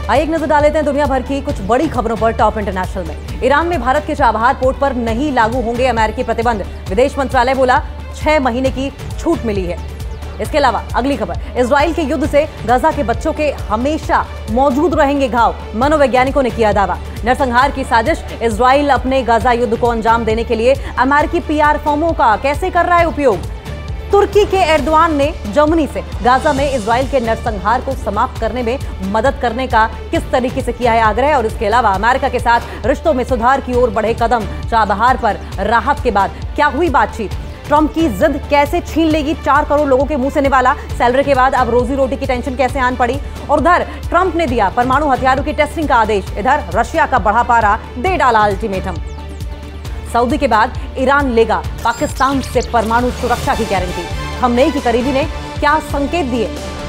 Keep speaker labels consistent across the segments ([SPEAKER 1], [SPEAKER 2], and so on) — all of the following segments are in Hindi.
[SPEAKER 1] आइए एक नजर डाल लेते हैं दुनिया भर की कुछ बड़ी खबरों पर टॉप इंटरनेशनल में। ईरान में भारत के चाबहार पोर्ट पर नहीं लागू होंगे अमेरिकी प्रतिबंध, विदेश मंत्रालय बोला 6 महीने की छूट मिली है। इसके अलावा अगली खबर, इजराइल के युद्ध से गाजा के बच्चों के हमेशा मौजूद रहेंगे घाव, मनोवैज्ञानिकों ने किया दावा। नरसंहार की साजिश, इजराइल अपने गाजा युद्ध को अंजाम देने के लिए अमेरिकी पीआर फर्मों का कैसे कर रहा है उपयोग। तुर्की के एर्दोआन ने जर्मनी से गाजा में इजराइल के नरसंहार को समाप्त करने में मदद करने का किस तरीके से किया है आग्रह। और इसके अलावा अमेरिका के साथ रिश्तों में सुधार की ओर बढ़े कदम, चाबहार पर राहत के बाद क्या हुई बातचीत, ट्रंप की जिद कैसे छीन लेगी 4 करोड़ लोगों के मुंह से निवाला, सैलरी के बाद अब रोजी रोटी की टेंशन कैसे आन पड़ी। और उधर ट्रंप ने दिया परमाणु हथियारों की टेस्टिंग का आदेश, इधर रशिया का बढ़ा पारा दे डाला अल्टीमेटम। सऊदी के बाद ईरान लेगा पाकिस्तान से परमाणु सुरक्षा की गारंटी, खमनेई की करीबी ने क्या संकेत दिए।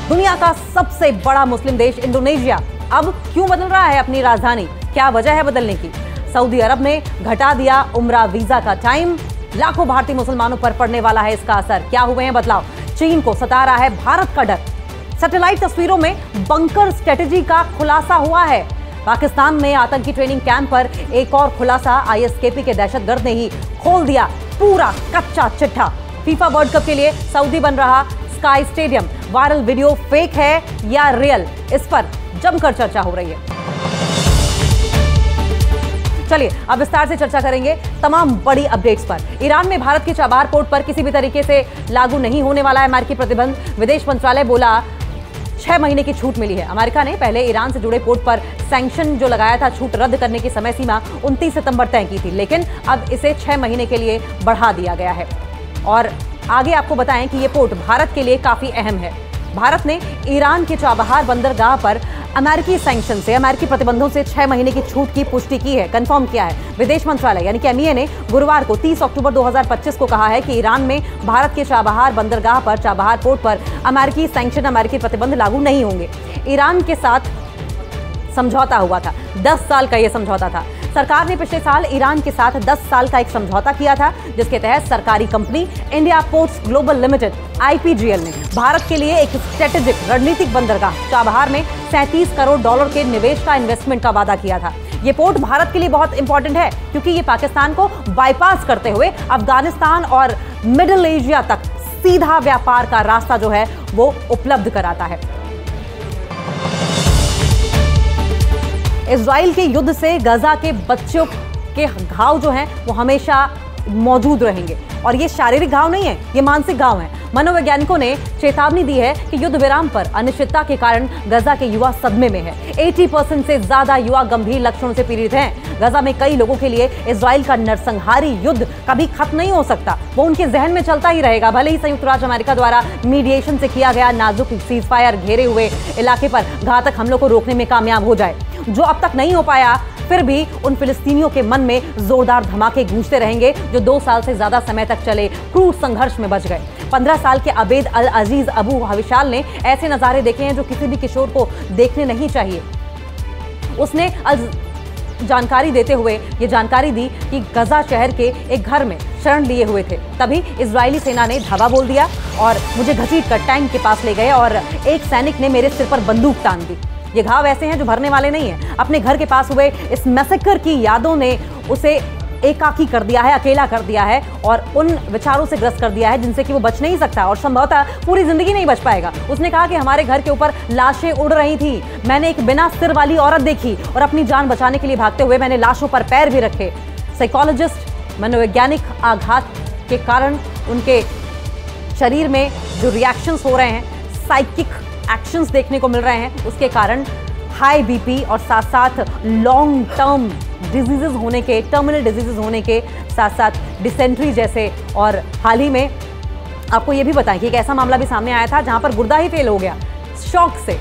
[SPEAKER 1] दुनिया का सबसे बड़ा मुस्लिम देश इंडोनेशिया अब क्यों बदल रहा है अपनी राजधानी, क्या वजह है बदलने की। सऊदी अरब ने घटा दिया उम्रा वीजा का टाइम, लाखों भारतीय मुसलमानों पर पड़ने वाला है इसका असर, क्या हुए हैं बदलाव। चीन को सता रहा है भारत का डर, सैटेलाइट तस्वीरों में बंकर स्ट्रेटेजी का खुलासा हुआ है। पाकिस्तान में आतंकी ट्रेनिंग कैंप पर एक और खुलासा, आईएसकेपी के दहशतगर्द ने ही खोल दिया पूरा कच्चा चिट्ठा। फीफा वर्ल्ड कप के लिए सऊदी बन रहा sky stadium, viral video fake है या रियल, इस पर जमकर चर्चा हो रही है। चलिए अब विस्तार से चर्चा करेंगे तमाम बड़ी अपडेट्स पर। ईरान में भारत के चाबहार पोर्ट पर किसी भी तरीके से लागू नहीं होने वाला है अमेरिकी प्रतिबंध, विदेश मंत्रालय बोला 6 महीने की छूट मिली है। अमेरिका ने पहले ईरान से जुड़े पोर्ट पर सैंक्शन जो लगाया था, छूट रद्द करने की समय सीमा 29 सितंबर तय की थी, लेकिन अब इसे 6 महीने के लिए बढ़ा दिया गया है। और आगे आपको बताएं कि ये पोर्ट भारत के लिए काफी अहम है। भारत ने ईरान के चाबहार बंदरगाह पर अमेरिकी सैंक्शन से, अमेरिकी प्रतिबंधों से 6 महीने की छूट की पुष्टि की है, कंफर्म किया है। विदेश मंत्रालय यानी कि एमईए ने गुरुवार को 30 अक्टूबर 2025 को कहा है कि ईरान में भारत के चाबहार बंदरगाह पर, चाबहार पोर्ट पर अमेरिकी सैंक्शन, अमेरिकी प्रतिबंध लागू नहीं होंगे। ईरान के साथ समझौता हुआ था, 10 साल का यह समझौता था। सरकार ने पिछले साल ईरान के साथ 10 साल का एक समझौता किया था, जिसके तहत सरकारी company India ports global limited IPGL ने भारत के लिए एक स्ट्रेटेजिक रणनीतिक बंदरगाह चाबहार में $37 करोड़ के निवेश का इन्वेस्टमेंट का वादा किया था। ये पोर्ट भारत के लिए बहुत इंपॉर्टेंट है क्योंकि ये पाकिस्तान को बाईपास करते हुए अफगानिस्तान और मिडिल एशिया तक सीधा व्यापार का रास्ता जो है वो उपलब्ध कराता है। इजराइल के युद्ध से गाजा के बच्चों के घाव जो हैं वो हमेशा मौजूद रहेंगे, और ये शारीरिक घाव नहीं है, ये मानसिक घाव है। मनोवैज्ञानिकों ने चेतावनी दी है कि युद्ध विराम पर अनिश्चितता के कारण गाजा के युवा सदमे में है। 80% से ज्यादा युवा गंभीर लक्षणों से पीड़ित हैं। गाजा में कई लोगों के लिए इजराइल का नरसंहारी युद्ध कभी खत्म नहीं हो सकता, वो उनके जहन में चलता ही रहेगा, भले ही संयुक्त राष्ट्र अमेरिका द्वारा मीडिएशन से किया गया नाजुक सीजफायर घेरे हुए इलाके पर घातक हमलों को रोकने में कामयाब हो जाए। जो अब तक नहीं हो पाया, फिर भी उन फिलिस्तीनियों के मन में जोरदार धमाके गूंजते रहेंगे जो 2 साल से ज्यादा समय तक चले क्रूर संघर्ष में बच गए। 15 साल के अबेद अल अजीज अबू हविशाल ने ऐसे नजारे देखे हैं जो किसी भी किशोर को देखने नहीं चाहिए। उसने जानकारी देते हुए ये जानकारी दी कि गाजा शहर के एक घर में शरण लिए हुए थे, तभी इजरायली सेना ने धावा बोल दिया और मुझे घसीटकर टैंक के पास ले गए और एक सैनिक ने मेरे सिर पर बंदूक तान दी। ये घाव ऐसे हैं जो भरने वाले नहीं हैं। अपने घर के पास हुए इस मैसेकर की यादों ने उसे एकाकी कर दिया है, अकेला कर दिया है और उन विचारों से ग्रस्त कर दिया है जिनसे कि वो बच नहीं सकता और संभवतः पूरी जिंदगी नहीं बच पाएगा। उसने कहा कि हमारे घर के ऊपर लाशें उड़ रही थी, मैंने एक बिना सिर वाली औरत देखी और अपनी जान बचाने के लिए भागते हुए मैंने लाशों पर पैर भी रखे। साइकोलॉजिस्ट, मनोवैज्ञानिक आघात के कारण उनके शरीर में जो रिएक्शंस हो रहे हैं, साइकिक एक्शंस देखने को मिल रहे हैं, उसके कारण हाई बीपी और साथ साथ लॉन्ग टर्म डिजीजेस होने के, टर्मिनल डिजीजेस होने के साथ साथ डिसेंट्री जैसे। और हाल ही में आपको ये भी बताएं कि एक ऐसा मामला भी सामने आया था जहां पर गुर्दा ही फेल हो गया शॉक से।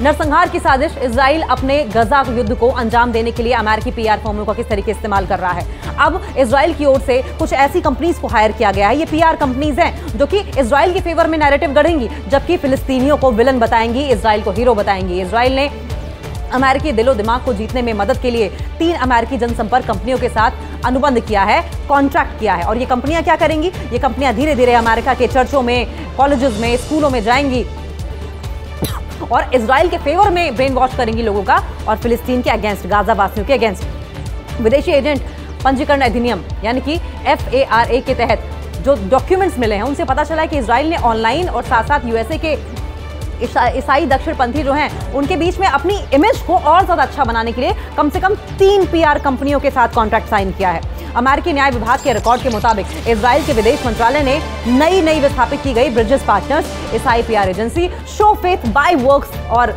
[SPEAKER 1] नरसंहार की साजिश, इजराइल अपने गाजा युद्ध को अंजाम देने के लिए अमेरिकी पीआर फर्मों का किस तरीके इस्तेमाल कर रहा है। अब इजराइल की ओर से कुछ ऐसी कंपनीज को हायर किया गया है, ये पीआर कंपनीज हैं जो कि इजराइल के फेवर में नैरेटिव गढ़ेंगी, जबकि फिलिस्तीनियों को विलन बताएंगी, इजराइल को हीरो बताएंगी। इजराइल ने अमेरिकी दिलो दिमाग को जीतने में मदद के लिए 3 अमेरिकी जनसंपर्क कंपनियों के साथ अनुबंध किया है, कॉन्ट्रैक्ट किया है। और ये कंपनियां क्या करेंगी? ये कंपनियां धीरे धीरे अमेरिका के चर्चों में, कॉलेजेस में, स्कूलों में जाएंगी और इजराइल के फेवर में ब्रेन वॉश करेंगी लोगों का और फिलिस्तीन के अगेंस्ट, गाजा वासियों के अगेंस्ट। विदेशी एजेंट पंजीकरण अधिनियम यानी कि FARA के तहत जो डॉक्यूमेंट्स मिले हैं उनसे पता चला है कि इजराइल ने ऑनलाइन और साथ साथ यूएसए के ईसाई दक्षिणपंथी जो हैं उनके बीच में अपनी इमेज को और ज्यादा अच्छा बनाने के लिए कम से कम 3 PR कंपनियों के साथ कॉन्ट्रैक्ट साइन किया है। अमेरिकी न्याय विभाग के रिकॉर्ड के मुताबिक इजराइल के विदेश मंत्रालय ने नई विस्थापित की गई ब्रिजेस पार्टनर्स, ईसाई PR agency, show faith by works और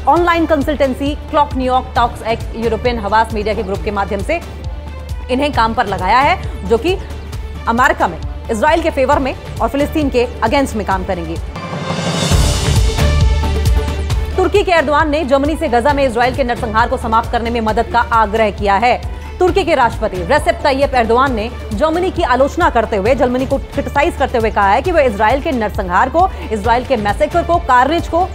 [SPEAKER 1] online consultancy clock New York talks act European Havas media के ग्रुप के माध्यम से इन्हें काम पर लगाया है, जो कि अमेरिका में इजराइल के फेवर में और फिलिस्तीन के अगेंस्ट में काम करेंगी। तुर्की के एर्दोआन ने जर्मनी से गजा में इजराइल के नरसंहार को समाप्त करने में मदद का आग्रह किया है। तुर्की के राष्ट्रपति रेसेप तैयप एर्दोआन ने जर्मनी की आलोचना करते हुए, जर्मनी को क्रिटिसाइज करते हुए कहा है कि वह इजराइल के नरसंहार को, इजराइल के मैसेकर को, कार्नेज को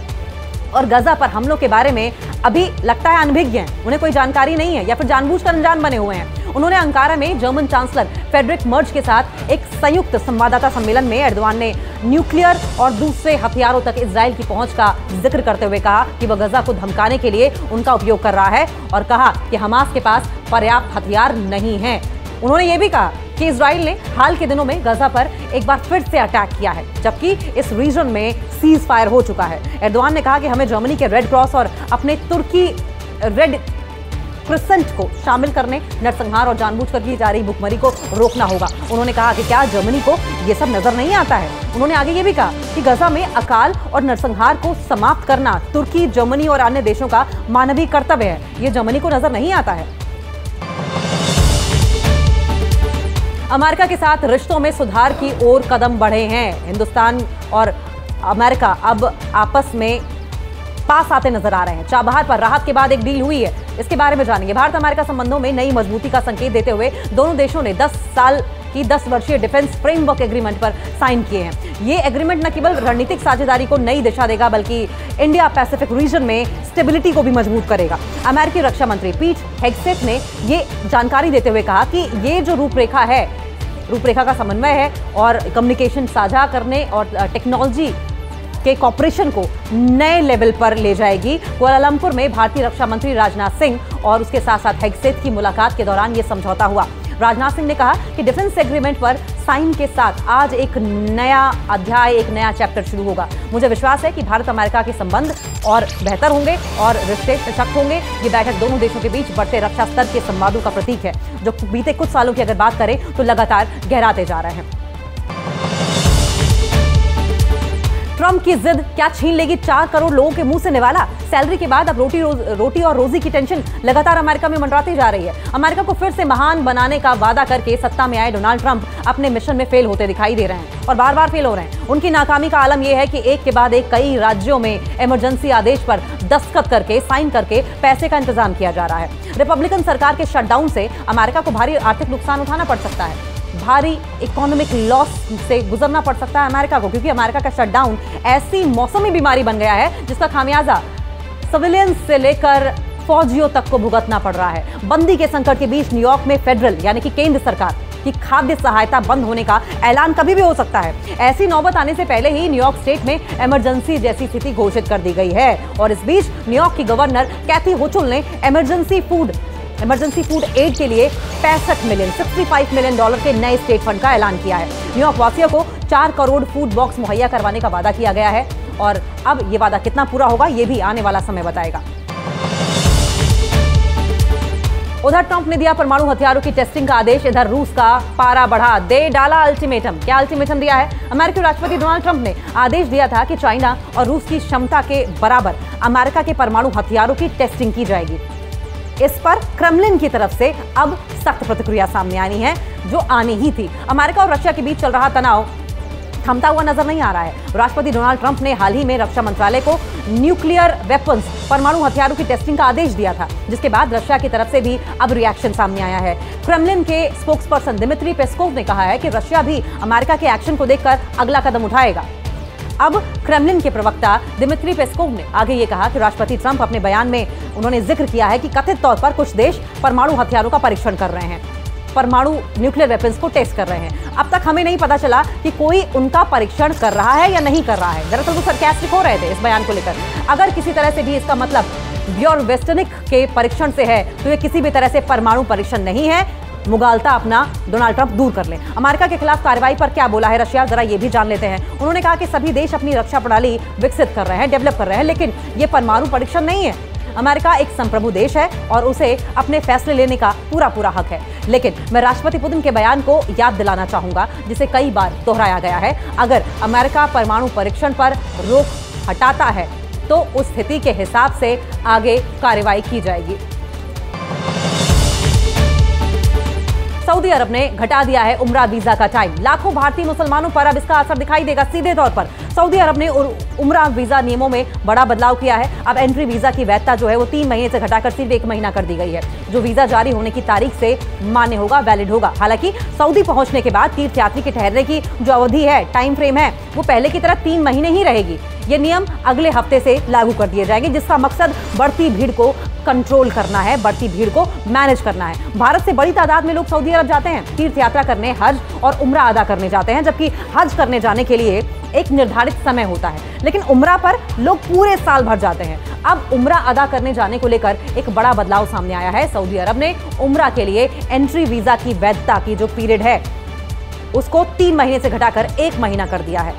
[SPEAKER 1] और गजा पर हमलों के बारे में अभी लगता है अनभिज्ञ हैं, उन्हें कोई जानकारी नहीं है या फिर जानबूझकर अनजान बने हुए हैं। उन्होंने अंकारा में जर्मन चांसलर फ्रेडरिक मर्ज के साथ एक संयुक्त संवाददाता सम्मेलन में एर्दोआन ने न्यूक्लियर और दूसरे हथियारों तक इजराइल की पहुंच का जिक्र करते हुए कहा कि वह गजा को धमकाने के लिए उनका उपयोग कर रहा है और कहा कि हमास के पास पर्याप्त हथियार नहीं है। उन्होंने ये भी कहा कि इजराइल ने हाल के दिनों में गजा पर एक बार फिर से अटैक किया है, जबकि इस रीजन में सीज फायर हो चुका है। एर्दोआन ने कहा कि हमें जर्मनी के रेड क्रॉस और अपने तुर्की रेड क्रिसेंट को शामिल करने, नरसंहार और जानबूझकर की जा रही भुखमरी को रोकना होगा। उन्होंने कहा कि क्या जर्मनी को यह सब नजर नहीं आता है। उन्होंने आगे ये भी कहा कि गजा में अकाल और नरसंहार को समाप्त करना तुर्की, जर्मनी और अन्य देशों का मानवीय कर्तव्य है। ये जर्मनी को नजर नहीं आता है। अमेरिका के साथ रिश्तों में सुधार की ओर कदम बढ़े हैं। हिंदुस्तान और अमेरिका अब आपस में पास आते नजर आ रहे हैं। चाबहार पर राहत के बाद एक डील हुई है, इसके बारे में जानेंगे। भारत अमेरिका संबंधों में नई मजबूती का संकेत देते हुए दोनों देशों ने 10 साल की 10 वर्षीय डिफेंस फ्रेमवर्क एग्रीमेंट पर साइन किए हैं। ये एग्रीमेंट न केवल रणनीतिक साझेदारी को नई दिशा देगा, बल्कि इंडिया पैसिफिक रीजन में स्टेबिलिटी को भी मजबूत करेगा। अमेरिकी रक्षा मंत्री पीट हेगसेथ ने ये जानकारी देते हुए कहा कि ये जो रूपरेखा का समन्वय है और कम्युनिकेशन साझा करने और टेक्नोलॉजी के कॉपरेशन को नए लेवल पर ले जाएगी। कुआलालंपुर में भारतीय रक्षा मंत्री राजनाथ सिंह और उसके साथ साथ हेगसेथ की मुलाकात के दौरान यह समझौता हुआ। राजनाथ सिंह ने कहा कि डिफेंस एग्रीमेंट पर साइन के साथ आज एक नया अध्याय, एक नया चैप्टर शुरू होगा। मुझे विश्वास है कि भारत अमेरिका के संबंध और बेहतर होंगे और रिश्ते सशक्त होंगे। ये बैठक दोनों देशों के बीच बढ़ते रक्षा स्तर के संवादों का प्रतीक है, जो बीते कुछ सालों की अगर बात करें तो लगातार गहराते जा रहे हैं। ट्रंप की जिद क्या छीन लेगी 4 करोड़ लोगों के मुंह से निवाला। सैलरी के बाद अब रोटी और रोजी की टेंशन लगातार अमेरिका में मंडराती जा रही है। अमेरिका को फिर से महान बनाने का वादा करके सत्ता में आए डोनाल्ड ट्रंप अपने मिशन में फेल होते दिखाई दे रहे हैं और बार-बार फेल हो रहे हैं। उनकी नाकामी का आलम यह है कि एक के बाद एक कई राज्यों में इमरजेंसी आदेश पर दस्तखत करके, साइन करके पैसे का इंतजाम किया जा रहा है। रिपब्लिकन सरकार के शटडाउन से अमेरिका को भारी आर्थिक नुकसान उठाना पड़ सकता है, भारी इकोनॉमिक लॉस से गुजरना पड़ सकता है अमेरिका को, क्योंकि अमेरिका का शटडाउन ऐसी मौसमी बीमारी बन गया है जिसका खामियाजा सिविलियंस से लेकर फौजियों तक को भुगतना पड़ रहा है। बंदी के संकट के बीच न्यूयॉर्क में फेडरल यानी कि केंद्र सरकार की खाद्य सहायता बंद होने का ऐलान कभी भी हो सकता है। ऐसी नौबत आने से पहले ही न्यूयॉर्क स्टेट में इमरजेंसी जैसी स्थिति घोषित कर दी गई है और इस बीच न्यूयॉर्क की गवर्नर कैथी होचुल ने इमरजेंसी फूड एड के लिए $65 मिलियन के नए स्टेट फंड का ऐलान किया है। न्यूयॉर्क वासियों को 4 करोड़ फूड बॉक्स मुहैया करवाने का वादा किया गया है और अब ये वादा कितना पूरा होगा ये भी आने वाला समय बताएगा। उधर ट्रंप ने दिया परमाणु हथियारों की टेस्टिंग का आदेश, इधर रूस का पारा बढ़ा, दे डाला अल्टीमेटम। क्या अल्टीमेटम दिया है? अमेरिकी राष्ट्रपति डोनाल्ड ट्रंप ने आदेश दिया था कि चाइना और रूस की क्षमता के बराबर अमेरिका के परमाणु हथियारों की टेस्टिंग की जाएगी। इस पर क्रेमलिन की तरफ से अब सख्त प्रतिक्रिया सामने आनी है, जो आनी ही थी। अमेरिका और रशिया के बीच चल रहा तनाव थमता हुआ नजर नहीं आ रहा है। राष्ट्रपति डोनाल्ड ट्रंप ने हाल ही में रक्षा मंत्रालय को न्यूक्लियर वेपन्स, परमाणु हथियारों की टेस्टिंग का आदेश दिया था, जिसके बाद रशिया की तरफ से भी अब रिएक्शन सामने आया है। क्रेमलिन के स्पोक्सपर्सन दिमित्री पेस्कोव ने कहा है कि रशिया भी अमेरिका के एक्शन को देखकर अगला कदम उठाएगा। अब क्रेमलिन के प्रवक्ता दिमित्री पेस्कोव ने आगे ये कहा कि राष्ट्रपति ट्रंप अपने बयान में उन्होंने जिक्र किया है कि कथित तौर पर कुछ देश परमाणु हथियारों का परीक्षण कर रहे हैं। परमाणु न्यूक्लियर वेपन्स को टेस्ट कर रहे हैं। अब तक हमें नहीं पता चला कि कोई उनका परीक्षण कर रहा है या नहीं कर रहा है। दरअसल वो सरकास्टिक हो रहे थे इस बयान को लेकर। अगर किसी तरह से भी इसका मतलब ब्योर वेस्टनिक के परीक्षण से है तो ये किसी भी तरह से परमाणु परीक्षण नहीं है। मुगालता अपना डोनाल्ड ट्रंप दूर कर लें। अमेरिका के खिलाफ कार्रवाई पर क्या बोला है रशिया, जरा ये भी जान लेते हैं। उन्होंने कहा कि सभी देश अपनी रक्षा प्रणाली विकसित कर रहे हैं, डेवलप कर रहे हैं, लेकिन ये परमाणु परीक्षण नहीं है। अमेरिका एक संप्रभु देश है और उसे अपने फैसले लेने का पूरा हक है। लेकिन मैं राष्ट्रपति पुतिन के बयान को याद दिलाना चाहूंगा, जिसे कई बार दोहराया गया है। अगर अमेरिका परमाणु परीक्षण पर रोक हटाता है तो उस स्थिति के हिसाब से आगे कार्रवाई की जाएगी। सऊदी अरब ने घटा दिया है उम्रा वीजा का टाइम। लाखों भारतीय मुसलमानों पर अब इसका असर दिखाई देगा सीधे तौर पर। सऊदी अरब ने उम्रा वीजा नियमों में बड़ा बदलाव किया है। अब एंट्री वीजा की वैधता जो है वो 3 महीने से घटाकर सिर्फ 1 महीना कर दी गई है, जो वीजा जारी होने की तारीख से मान्य होगा, वैलिड होगा। हालांकि सऊदी पहुंचने के बाद तीर्थयात्री के ठहरने की जो अवधि है, टाइम फ्रेम है, वो पहले की तरह 3 महीने ही रहेगी। ये नियम अगले हफ्ते से लागू कर दिए जाएंगे, जिसका मकसद बढ़ती भीड़ को कंट्रोल करना है, बढ़ती भीड़ को मैनेज करना है। भारत से बड़ी तादाद में लोग सऊदी अरब जाते हैं, तीर्थ यात्रा करने, हज और उम्रा अदा करने जाते हैं, जबकि हज करने जाने के लिए एक निर्धारित समय होता है, लेकिन उम्रा पर लोग पूरे साल भर जाते हैं। अब उम्रा अदा करने जाने को लेकर एक बड़ा बदलाव सामने आया है। सऊदी अरब ने उम्रा के लिए एंट्री वीजा की वैधता की जो पीरियड है उसको 3 महीने से घटाकर 1 महीना कर दिया है।